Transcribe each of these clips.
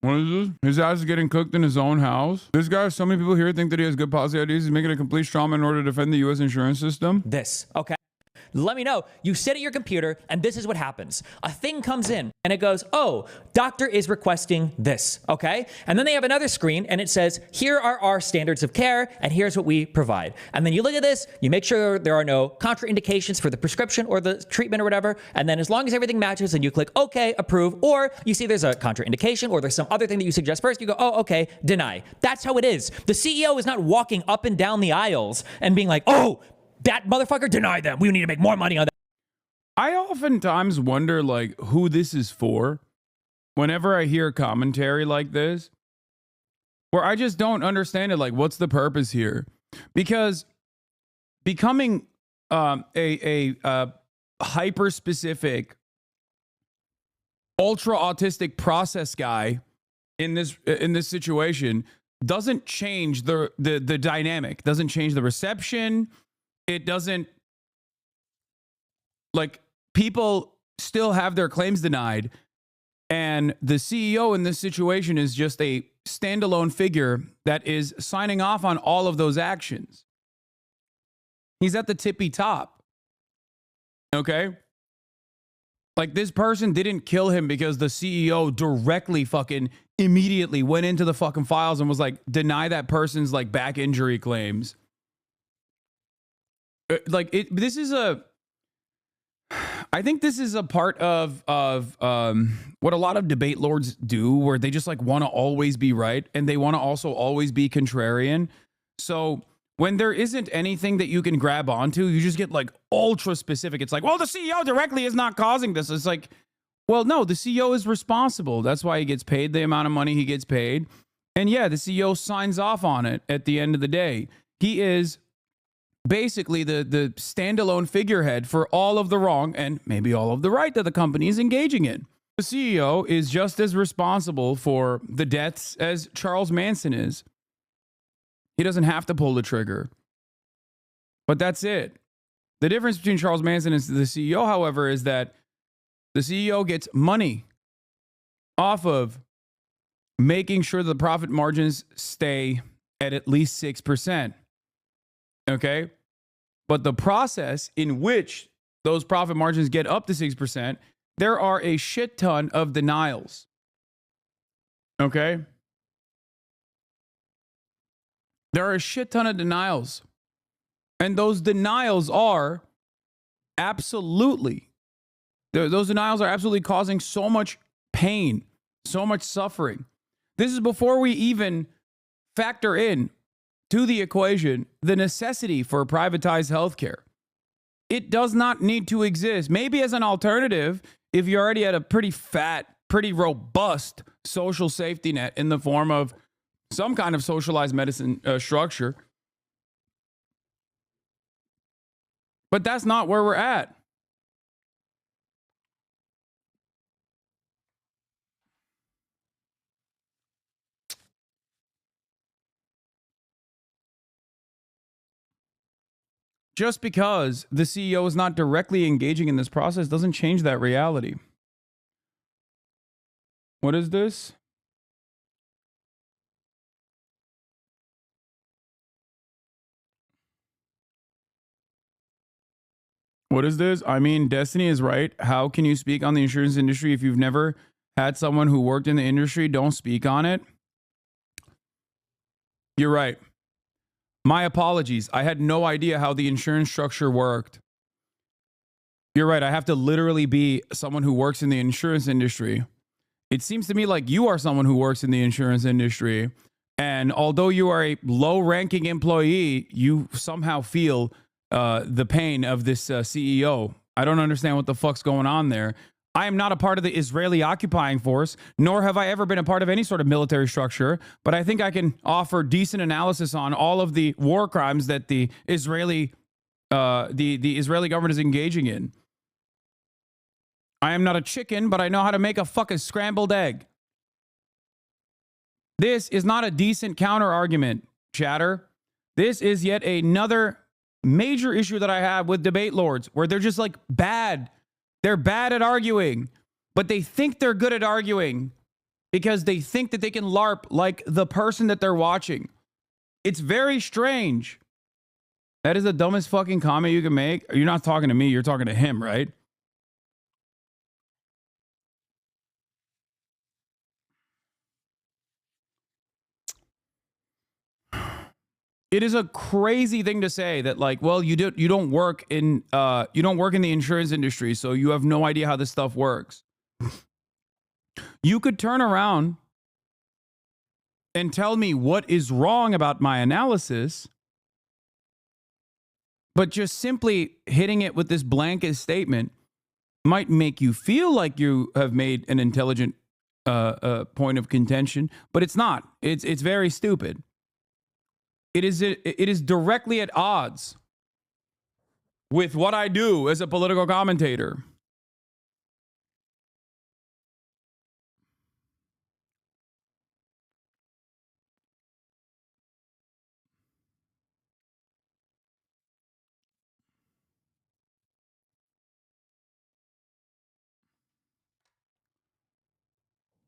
What is this? His ass is getting cooked in his own house. This guy, so many people here think that he has good policy ideas. He's making a complete straw man in order to defend the U.S. insurance system. This, okay? Let me know. You sit at your computer, and this is what happens. A thing comes in, and it goes, oh, doctor is requesting this, okay? And then they have another screen, and it says, here are our standards of care, and here's what we provide. And then you look at this, you make sure there are no contraindications for the prescription or the treatment or whatever, and then as long as everything matches, and you click OK, approve, or you see there's a contraindication, or there's some other thing that you suggest first, you go, oh, okay, deny. That's how it is. The CEO is not walking up and down the aisles and being like, oh, that motherfucker, deny them. We need to make more money on that. I oftentimes wonder, like, who this is for whenever I hear commentary like this, where I just don't understand it. Like, what's the purpose here? Because becoming a hyper-specific, ultra-autistic process guy in this situation doesn't change the dynamic, doesn't change the reception. It doesn't, like, people still have their claims denied, and the CEO in this situation is just a standalone figure that is signing off on all of those actions. He's at the tippy top. Okay? Like, this person didn't kill him because the CEO directly fucking immediately went into the fucking files and was like, deny that person's, like, back injury claims. Like, this is I think this is a part of what a lot of debate lords do, where they just, like, want to always be right, and they want to also always be contrarian. So when there isn't anything that you can grab onto, you just get, like, ultra specific. It's like, well, the CEO directly is not causing this. It's like, well, no, the CEO is responsible. That's why he gets paid the amount of money he gets paid. And yeah, the CEO signs off on it at the end of the day. He is basically the standalone figurehead for all of the wrong and maybe all of the right that the company is engaging in. The CEO is just as responsible for the deaths as Charles Manson is. He doesn't have to pull the trigger. But that's it. The difference between Charles Manson and the CEO, however, is that the CEO gets money off of making sure the profit margins stay at least 6%. Okay? But the process in which those profit margins get up to 6%, there are a shit ton of denials. Okay? There are a shit ton of denials. And those denials are absolutely, those denials are absolutely causing so much pain, so much suffering. This is before we even factor in to the equation the necessity for privatized healthcare. It does not need to exist. Maybe as an alternative, if you already had a pretty fat, pretty robust social safety net in the form of some kind of socialized medicine structure. But that's not where we're at. Just because the CEO is not directly engaging in this process doesn't change that reality. What is this? What is this? I mean, Destiny is right. How can you speak on the insurance industry if you've never had someone who worked in the industry? Don't speak on it. You're right. My apologies. I had no idea how the insurance structure worked. You're right. I have to literally be someone who works in the insurance industry. It seems to me like you are someone who works in the insurance industry. And although you are a low-ranking employee, you somehow feel the pain of this CEO. I don't understand what the fuck's going on there. I am not a part of the Israeli occupying force, nor have I ever been a part of any sort of military structure, but I think I can offer decent analysis on all of the war crimes that the Israeli government is engaging in. I am not a chicken, but I know how to make a fucking scrambled egg. This is not a decent counter argument, chatter. This is yet another major issue that I have with debate lords, where they're just like bad. They're bad at arguing, but they think they're good at arguing. because they think that they can LARP like the person that they're watching. It's very strange. That is the dumbest fucking comment you can make. You're not talking to me, you're talking to him, right? It is a crazy thing to say that, like, well, you don't work in the insurance industry, so you have no idea how this stuff works. You could turn around and tell me what is wrong about my analysis, but just simply hitting it with this blanket statement might make you feel like you have made an intelligent point of contention, but it's not. It's very stupid. It is directly at odds with what I do as a political commentator.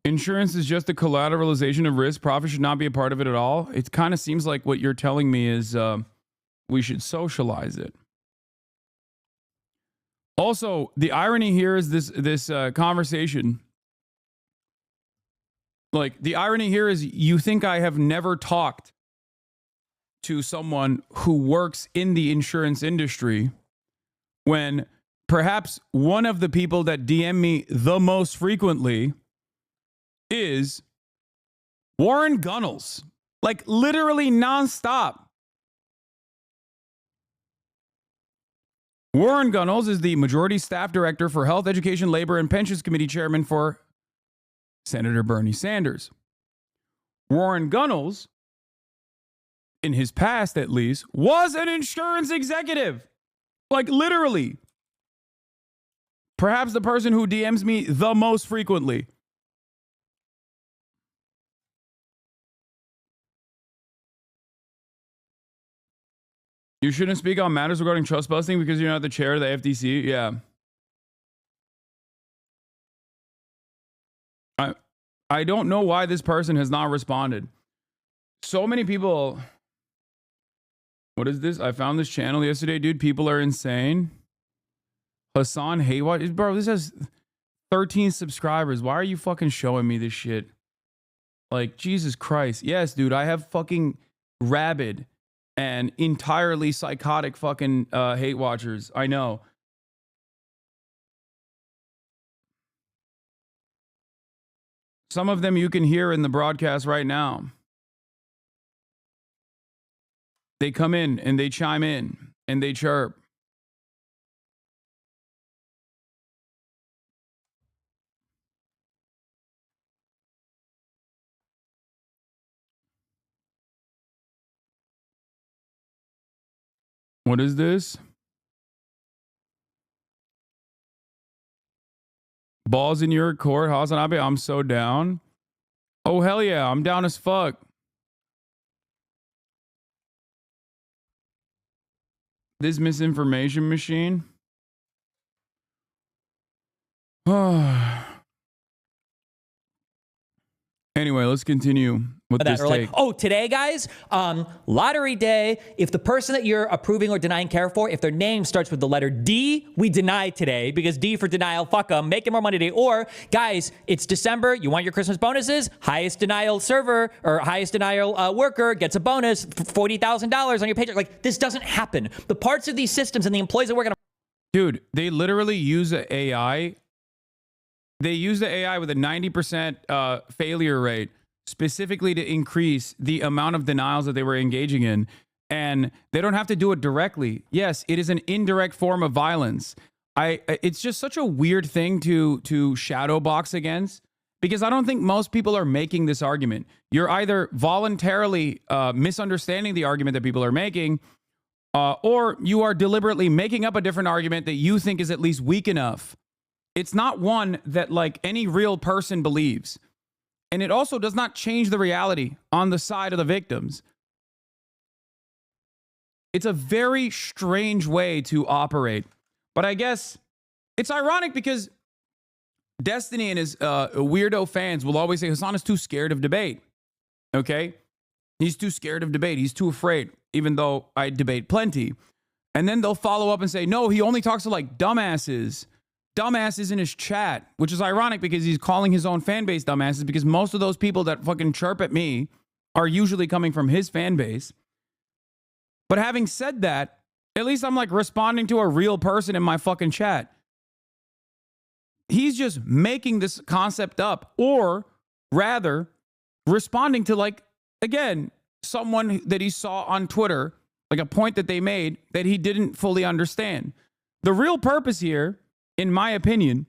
Insurance is just a collateralization of risk. Profit should not be a part of it at all. It kind of seems like what you're telling me is we should socialize it. Also, the irony here is this conversation. Like, the irony here is you think I have never talked to someone who works in the insurance industry when perhaps one of the people that DM me the most frequently is Warren Gunnels. Like, literally nonstop. Warren Gunnels is the Majority Staff Director for Health, Education, Labor, and Pensions Committee Chairman for Senator Bernie Sanders. Warren Gunnels, in his past at least, was an insurance executive. Like, literally. Perhaps the person who DMs me the most frequently. You shouldn't speak on matters regarding trust busting because you're not the chair of the FTC. Yeah. I don't know why this person has not responded. So many people. What is this? I found this channel yesterday, dude. People are insane. Hasan, hey, what? Bro, this has 13 subscribers. Why are you fucking showing me this shit? Like, Jesus Christ. Yes, dude, I have fucking rabid and entirely psychotic fucking hate watchers. I know. Some of them you can hear in the broadcast right now. They come in and they chime in and they chirp. What is this? Balls in your court, Hasanabi. I'm so down. Oh, hell yeah. I'm down as fuck. This misinformation machine. Anyway, let's continue with this take. Like, oh, today, guys, lottery day. If the person that you're approving or denying care for, if their name starts with the letter D, we deny today because D for denial, fuck them, making more money today. Or, guys, it's December. You want your Christmas bonuses? Highest denial server or highest denial worker gets a bonus, $40,000 on your paycheck. Like, this doesn't happen. The parts of these systems and the employees that work on. Dude, they literally use AI. They use the AI with a 90% failure rate specifically to increase the amount of denials that they were engaging in. And they don't have to do it directly. Yes, it is an indirect form of violence. It's just such a weird thing to shadow box against because I don't think most people are making this argument. You're either voluntarily misunderstanding the argument that people are making, or you are deliberately making up a different argument that you think is at least weak enough. It's not one that like any real person believes. And it also does not change the reality on the side of the victims. It's a very strange way to operate. But I guess it's ironic because Destiny and his weirdo fans will always say Hasan is too scared of debate. Okay? He's too scared of debate. He's too afraid, even though I debate plenty. And then they'll follow up and say, no, he only talks to like dumbasses. Dumbasses in his chat, which is ironic because he's calling his own fan base dumbasses, because most of those people that fucking chirp at me are usually coming from his fan base. But having said that, at least I'm like responding to a real person in my fucking chat. He's just making this concept up, or rather responding to, like, again, someone that he saw on Twitter, like a point that they made that he didn't fully understand. The real purpose here, in my opinion,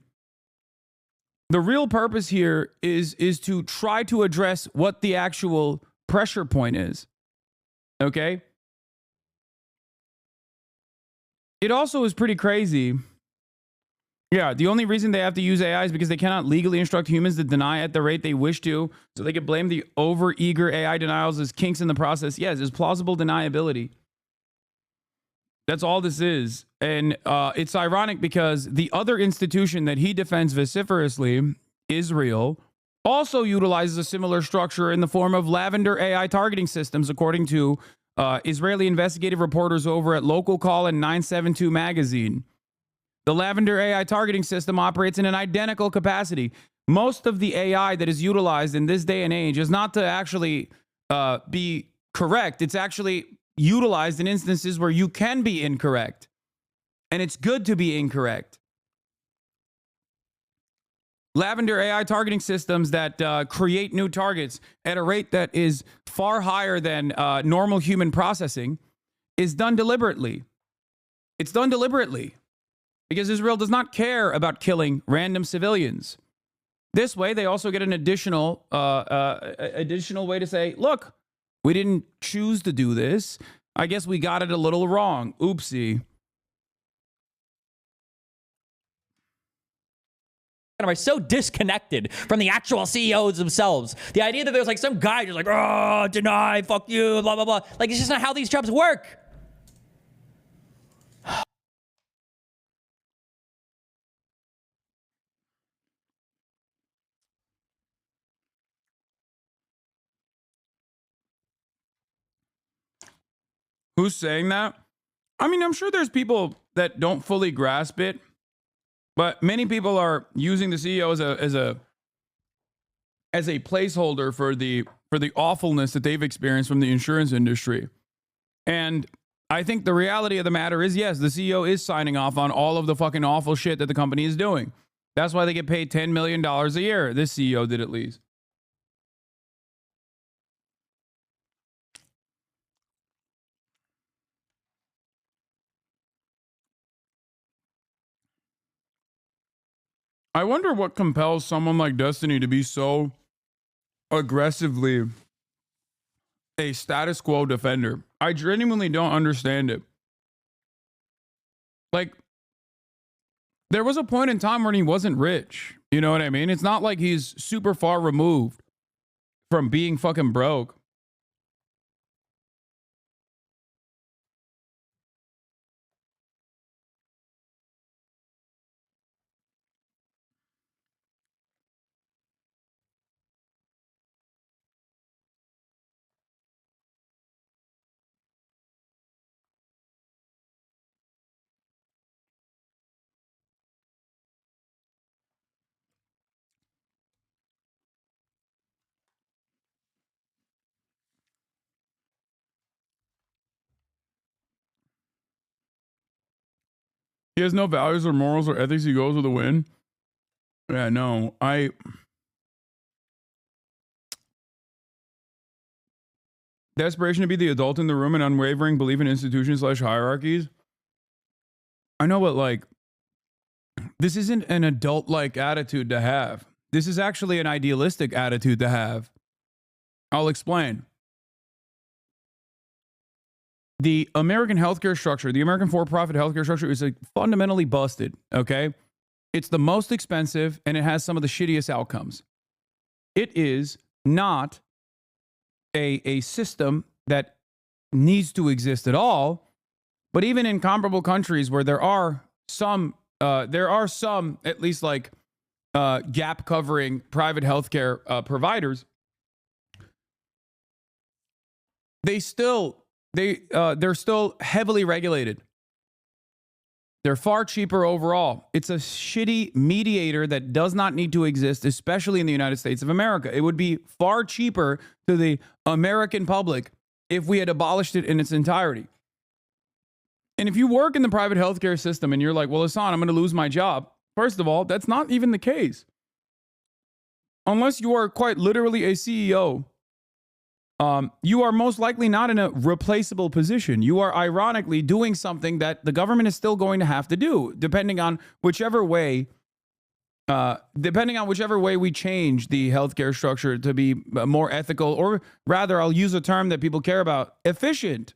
the real purpose here is to try to address what the actual pressure point is. Okay? It also is pretty crazy. Yeah, the only reason they have to use AI is because they cannot legally instruct humans to deny at the rate they wish to, so they can blame the over-eager AI denials as kinks in the process. Yes, it's plausible deniability. That's all this is. And it's ironic because the other institution that he defends vociferously, Israel, also utilizes a similar structure in the form of lavender AI targeting systems, according to Israeli investigative reporters over at Local Call and 972 magazine. The lavender AI targeting system operates in an identical capacity. Most of the AI that is utilized in this day and age is not to actually be correct. It's actually utilized in instances where you can be incorrect. And it's good to be incorrect. Lavender AI targeting systems that create new targets at a rate that is far higher than normal human processing is done deliberately. It's done deliberately because Israel does not care about killing random civilians. This way, they also get an additional way to say, look, we didn't choose to do this. I guess we got it a little wrong. Oopsie. Are so disconnected from the actual CEOs themselves. The idea that there's like some guy just like, oh, deny, fuck you, blah, blah, blah. Like, it's just not how these jobs work. Who's saying that? I mean, I'm sure there's people that don't fully grasp it, but many people are using the CEO as a placeholder for the awfulness that they've experienced from the insurance industry. And I think the reality of the matter is, yes, the CEO is signing off on all of the fucking awful shit that the company is doing. That's why they get paid $10 million a year. This CEO did at least. I wonder what compels someone like Destiny to be so aggressively a status quo defender. I genuinely don't understand it. Like, there was a point in time when he wasn't rich. You know what I mean? It's not like he's super far removed from being fucking broke. He has no values or morals or ethics. He goes with a win. Yeah, no. Desperation to be the adult in the room and unwavering belief in institutions / hierarchies. I know, but like, this isn't an adult-like attitude to have. This is actually an idealistic attitude to have. I'll explain. The American healthcare structure, the American for-profit healthcare structure is fundamentally busted, okay? It's the most expensive and it has some of the shittiest outcomes. It is not a system that needs to exist at all, but even in comparable countries where there are some, at least like gap covering private healthcare providers, they're still heavily regulated. They're far cheaper overall. It's a shitty mediator that does not need to exist, especially in the United States of America. It would be far cheaper to the American public if we had abolished it in its entirety. And if you work in the private healthcare system and you're like, well, Hasan, I'm going to lose my job. First of all, that's not even the case. Unless you are quite literally a CEO, you are most likely not in a replaceable position. You are ironically doing something that the government is still going to have to do, depending on whichever way we change the healthcare structure to be more ethical, or rather, I'll use a term that people care about, efficient.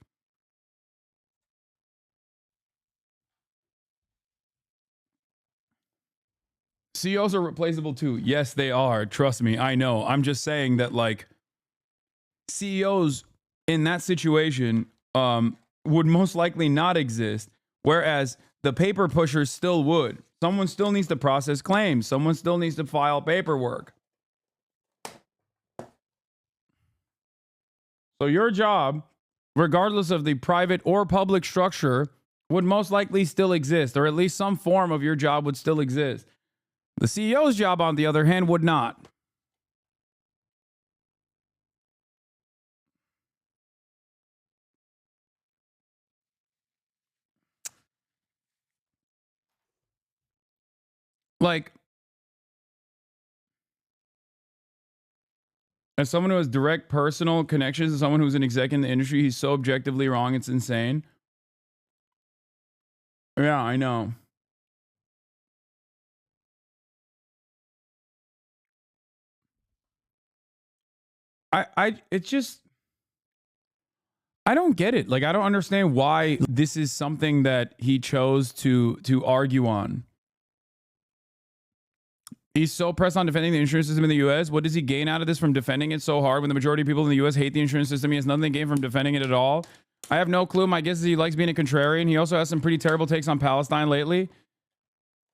CEOs are replaceable too. Yes, they are. Trust me, I know. I'm just saying that, like, CEOs in that situation would most likely not exist, whereas the paper pushers still would. Someone still needs to process claims. Someone still needs to file paperwork. So your job, regardless of the private or public structure, would most likely still exist, or at least some form of your job would still exist. The CEO's job, on the other hand, would not. Like, as someone who has direct personal connections to someone who's an exec in the industry, he's so objectively wrong, it's insane. Yeah, I know. It's just, I don't get it. Like, I don't understand why this is something that he chose to argue on. He's so pressed on defending the insurance system in the U.S. What does he gain out of this from defending it so hard when the majority of people in the U.S. hate the insurance system? He has nothing to gain from defending it at all. I have no clue. My guess is he likes being a contrarian. He also has some pretty terrible takes on Palestine lately.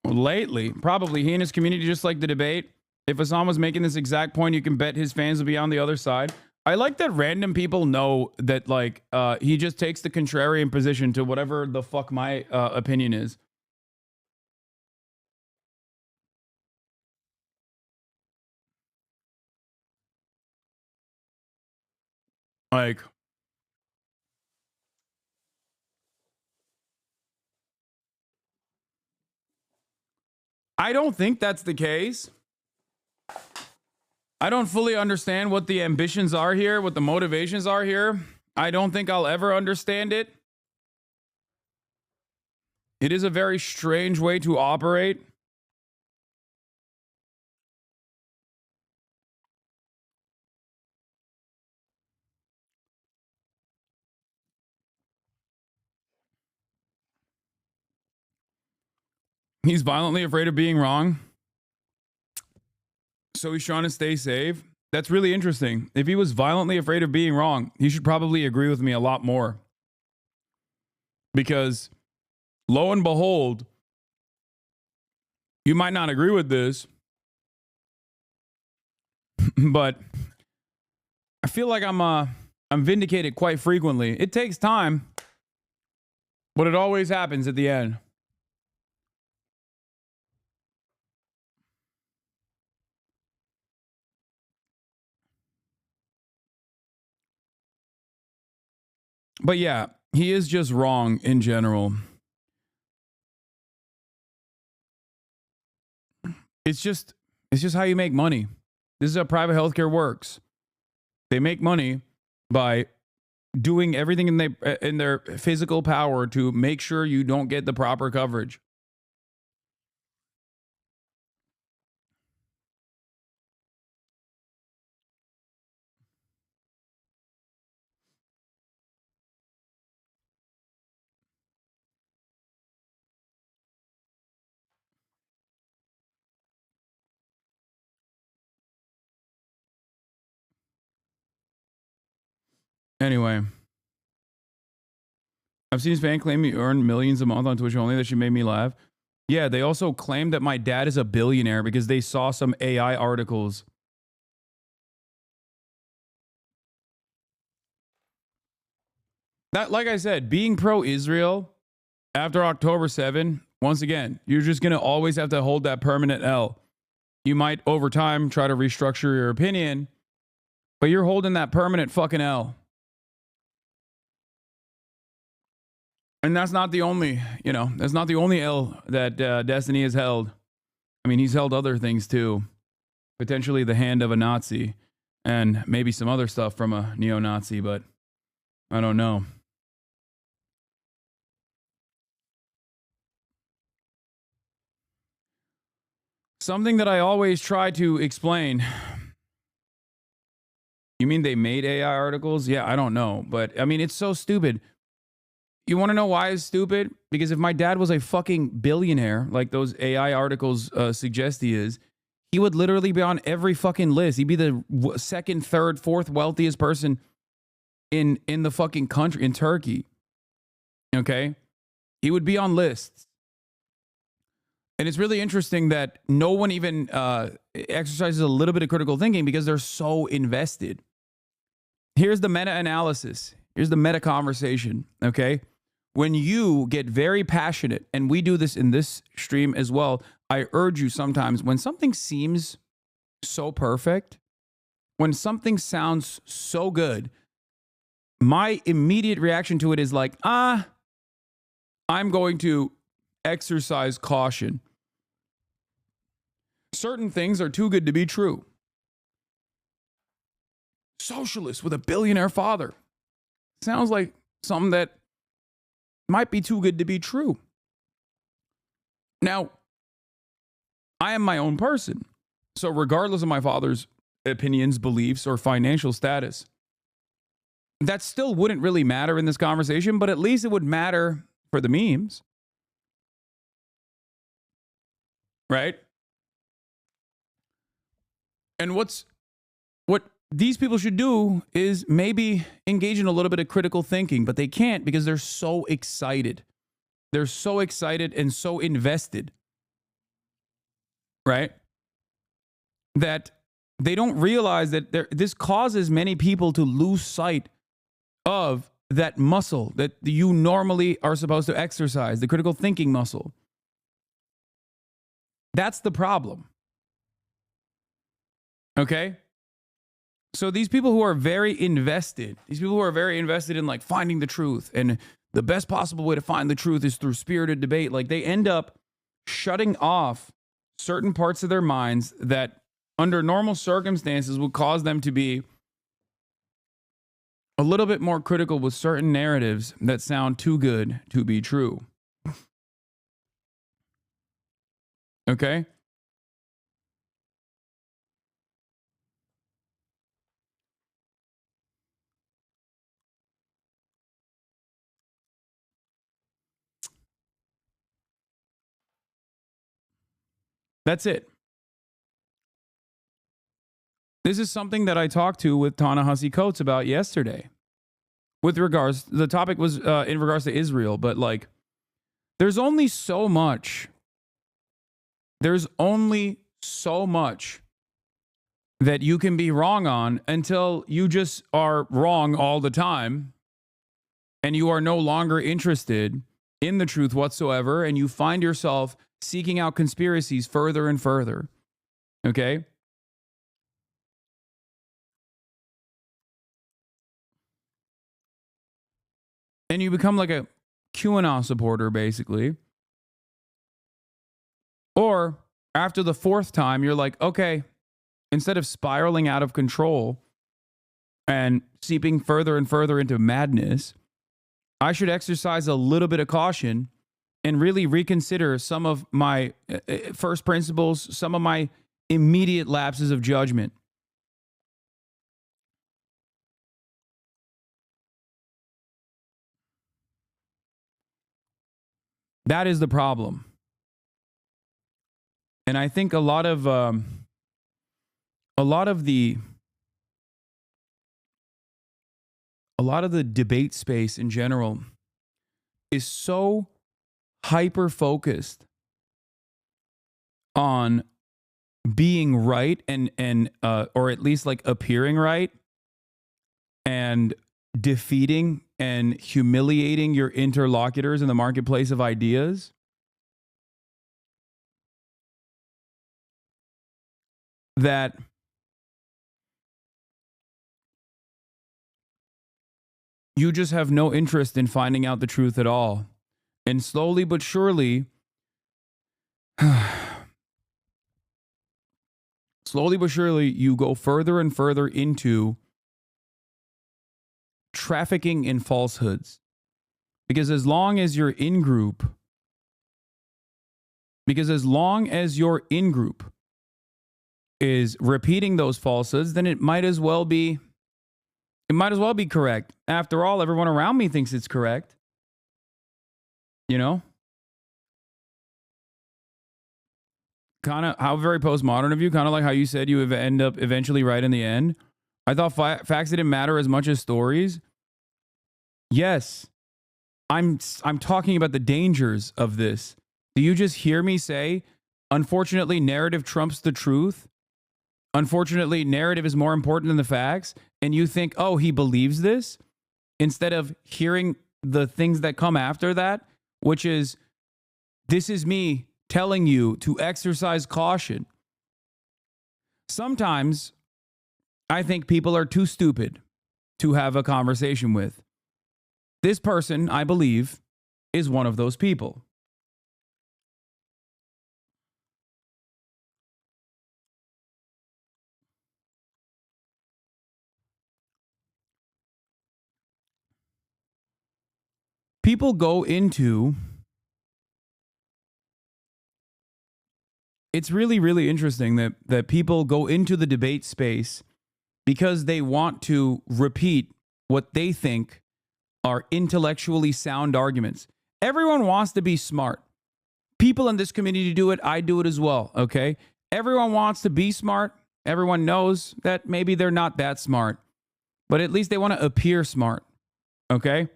Probably. He and his community just like the debate. If Hasan was making this exact point, you can bet his fans will be on the other side. I like that random people know that, like, he just takes the contrarian position to whatever the fuck my opinion is. Like, I don't think that's the case. I don't fully understand what the ambitions are here, what the motivations are here. I don't think I'll ever understand it. It is a very strange way to operate. He's violently afraid of being wrong, so he's trying to stay safe. That's really interesting. If he was violently afraid of being wrong, he should probably agree with me a lot more. Because, lo and behold, you might not agree with this, but I feel like I'm vindicated quite frequently. It takes time, but it always happens at the end. But yeah, he is just wrong in general. It's just how you make money. This is how private healthcare works. They make money by doing everything in their physical power to make sure you don't get the proper coverage. Anyway, I've seen his fan claim he earned millions a month on Twitch only. That should make me laugh. Yeah, they also claim that my dad is a billionaire because they saw some AI articles. That, like I said, being pro-Israel after October 7, once again, you're just going to always have to hold that permanent L. You might, over time, try to restructure your opinion, but you're holding that permanent fucking L. And that's not the only, that's not the only L that Destiny has held. I mean, he's held other things too. Potentially the hand of a Nazi and maybe some other stuff from a neo-Nazi, but I don't know. Something that I always try to explain. You mean they made AI articles? Yeah, I don't know. But I mean, it's so stupid. You want to know why it's stupid? Because if my dad was a fucking billionaire, like those AI articles suggest he is, he would literally be on every fucking list. He'd be the second, third, fourth wealthiest person in the fucking country, in Turkey. Okay? He would be on lists. And it's really interesting that no one even exercises a little bit of critical thinking because they're so invested. Here's the meta-analysis. Here's the meta-conversation, okay? When you get very passionate, and we do this in this stream as well, I urge you sometimes, when something seems so perfect, when something sounds so good, my immediate reaction to it is like, I'm going to exercise caution. Certain things are too good to be true. Socialist with a billionaire father. Sounds like something that might be too good to be true. Now, I am my own person. So regardless of my father's opinions, beliefs, or financial status, that still wouldn't really matter in this conversation, but at least it would matter for the memes. Right? And what these people should do is maybe engage in a little bit of critical thinking, but they can't because they're so excited. They're so excited and so invested, right? That they don't realize that this causes many people to lose sight of that muscle that you normally are supposed to exercise, the critical thinking muscle. That's the problem. Okay? So these people who are very invested, in like finding the truth, and the best possible way to find the truth is through spirited debate, like they end up shutting off certain parts of their minds that under normal circumstances would cause them to be a little bit more critical with certain narratives that sound too good to be true. Okay? That's it. This is something that I talked to with Ta-Nehisi Coates about yesterday. With regards, the topic was in regards to Israel, but like, there's only so much that you can be wrong on until you just are wrong all the time and you are no longer interested in the truth whatsoever, and you find yourself seeking out conspiracies further and further. Okay? And you become like a QAnon supporter, basically. Or after the fourth time, you're like, okay, instead of spiraling out of control and seeping further and further into madness, I should exercise a little bit of caution and really reconsider some of my first principles, some of my immediate lapses of judgment. That is the problem. And I think a lot of the debate space in general is so hyper focused on being right and or at least like appearing right and defeating and humiliating your interlocutors in the marketplace of ideas, that you just have no interest in finding out the truth at all. And slowly but surely, you go further and further into trafficking in falsehoods. Because as long as your in group is repeating those falsehoods, then it might as well be correct. After all, everyone around me thinks it's correct. You know? Kind of how very postmodern of you, kind of like how you said you would end up eventually right in the end. I thought facts didn't matter as much as stories. Yes. I'm talking about the dangers of this. Do you just hear me say, unfortunately, narrative trumps the truth? Unfortunately, narrative is more important than the facts. And you think, oh, he believes this? Instead of hearing the things that come after that, which is, this is me telling you to exercise caution. Sometimes I think people are too stupid to have a conversation with. This person, I believe, is one of those people. People go into... It's really, really interesting that people go into the debate space because they want to repeat what they think are intellectually sound arguments. Everyone wants to be smart. People in this community do it. I do it as well. Okay. Everyone wants to be smart. Everyone knows that maybe they're not that smart, but at least they want to appear smart. Okay.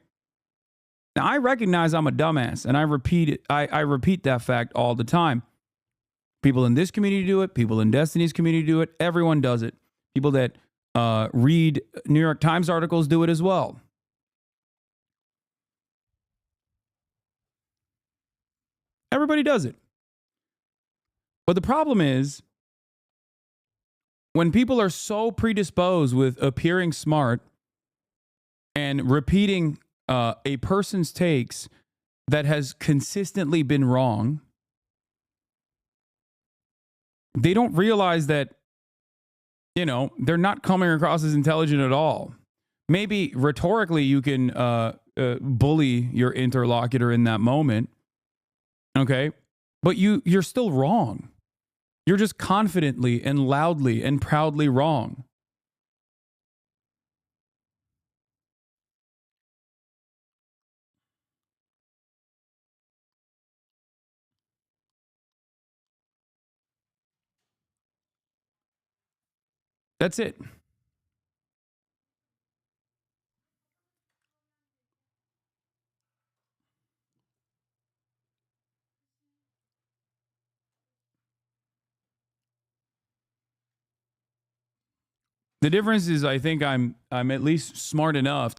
Now I recognize I'm a dumbass and I repeat it. I repeat that fact all the time. People in this community do it. People in Destiny's community do it. Everyone does it. People that read New York Times articles do it as well. Everybody does it. But the problem is, when people are so predisposed with appearing smart and repeating a person's takes that has consistently been wrong, they don't realize that, you know, they're not coming across as intelligent at all. Maybe rhetorically you can bully your interlocutor in that moment. Okay. But you're still wrong. You're just confidently and loudly and proudly wrong. That's it. The difference is, I think I'm at least smart enough